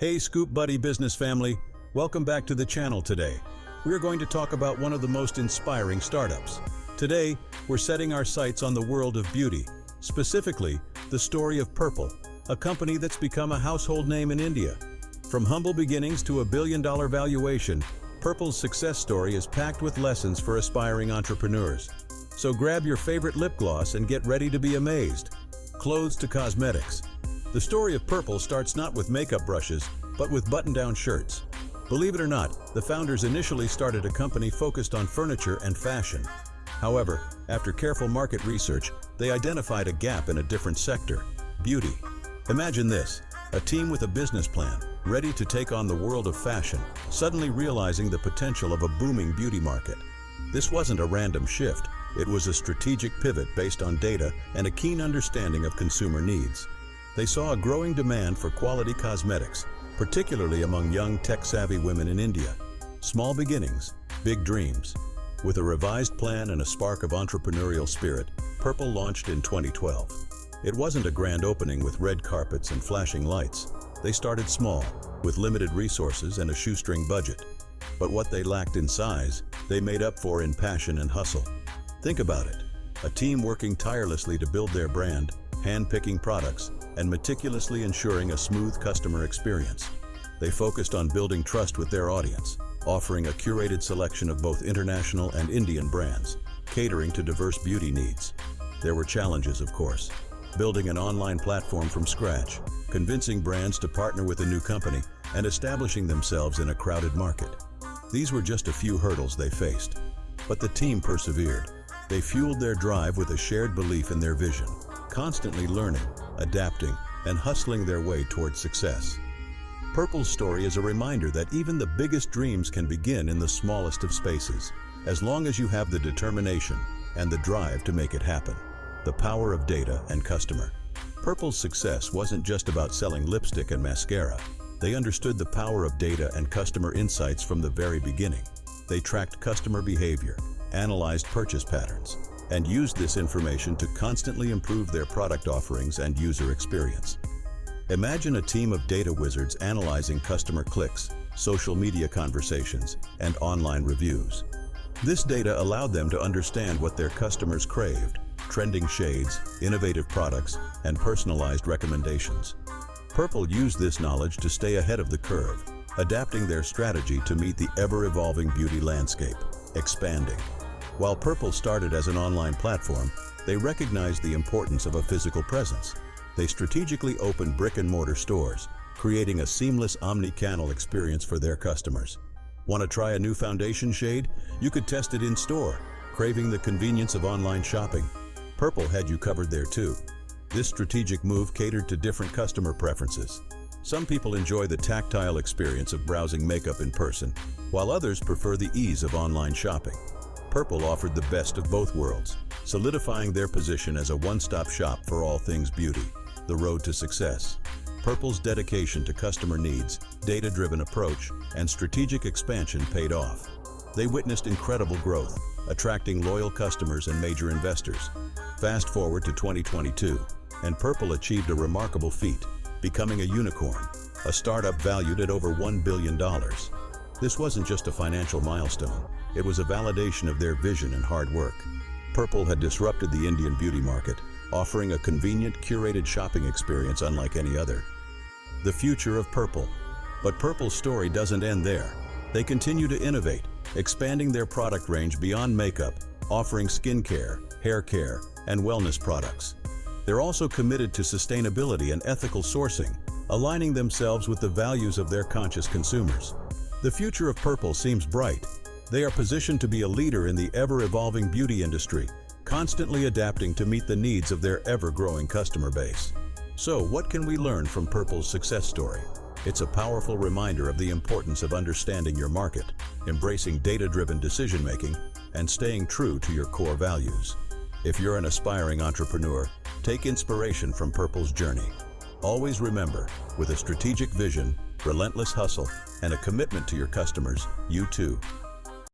Hey ScoopBuddy business family, welcome back to the channel today. We are going to talk about one of the most inspiring startups. Today, we're setting our sights on the world of beauty, specifically the story of PURPLLE, a company that's become a household name in India. From humble beginnings to a billion-dollar valuation, PURPLLE's success story is packed with lessons for aspiring entrepreneurs. So grab your favorite lip gloss and get ready to be amazed. Clothes to cosmetics. The story of PURPLLE starts not with makeup brushes, but with button-down shirts. Believe it or not, the founders initially started a company focused on furniture and fashion. However, after careful market research, they identified a gap in a different sector: beauty. Imagine this, a team with a business plan, ready to take on the world of fashion, suddenly realizing the potential of a booming beauty market. This wasn't a random shift, it was a strategic pivot based on data and a keen understanding of consumer needs. They saw a growing demand for quality cosmetics, particularly among young tech-savvy women in India. Small beginnings, big dreams. With a revised plan and a spark of entrepreneurial spirit, PURPLLE launched in 2012. It wasn't a grand opening with red carpets and flashing lights. They started small, with limited resources and a shoestring budget. But what they lacked in size, they made up for in passion and hustle. Think about it, a team working tirelessly to build their brand, hand-picking products, and meticulously ensuring a smooth customer experience. They focused on building trust with their audience, offering a curated selection of both international and Indian brands, catering to diverse beauty needs. There were challenges, of course. Building an online platform from scratch, convincing brands to partner with a new company, and establishing themselves in a crowded market. These were just a few hurdles they faced. But the team persevered. They fueled their drive with a shared belief in their vision, constantly learning, adapting, and hustling their way towards success. PURPLLE's story is a reminder that even the biggest dreams can begin in the smallest of spaces, as long as you have the determination and the drive to make it happen. The power of data and customer. PURPLLE's success wasn't just about selling lipstick and mascara. They understood the power of data and customer insights from the very beginning. They tracked customer behavior, analyzed purchase patterns, and used this information to constantly improve their product offerings and user experience. Imagine a team of data wizards analyzing customer clicks, social media conversations, and online reviews. This data allowed them to understand what their customers craved: trending shades, innovative products, and personalized recommendations. PURPLLE used this knowledge to stay ahead of the curve, adapting their strategy to meet the ever-evolving beauty landscape, expanding. While PURPLLE started as an online platform, they recognized the importance of a physical presence. They strategically opened brick-and-mortar stores, creating a seamless omni-channel experience for their customers. Want to try a new foundation shade? You could test it in-store. Craving the convenience of online shopping? PURPLLE had you covered there too. This strategic move catered to different customer preferences. Some people enjoy the tactile experience of browsing makeup in person, while others prefer the ease of online shopping. PURPLLE offered the best of both worlds, solidifying their position as a one-stop shop for all things beauty. The road to success. PURPLLE's dedication to customer needs, data-driven approach, and strategic expansion paid off. They witnessed incredible growth, attracting loyal customers and major investors. Fast forward to 2022, and PURPLLE achieved a remarkable feat, becoming a unicorn, a startup valued at over $1 billion. This wasn't just a financial milestone, it was a validation of their vision and hard work. PURPLLE had disrupted the Indian beauty market, offering a convenient, curated shopping experience unlike any other. The future of PURPLLE. But PURPLLE's story doesn't end there. They continue to innovate, expanding their product range beyond makeup, offering skincare, hair care, and wellness products. They're also committed to sustainability and ethical sourcing, aligning themselves with the values of their conscious consumers. The future of PURPLLE seems bright. They are positioned to be a leader in the ever-evolving beauty industry, constantly adapting to meet the needs of their ever-growing customer base. So, what can we learn from PURPLLE's success story? It's a powerful reminder of the importance of understanding your market, embracing data-driven decision-making, and staying true to your core values. If you're an aspiring entrepreneur, take inspiration from PURPLLE's journey. Always remember, with a strategic vision, relentless hustle, and a commitment to your customers, you too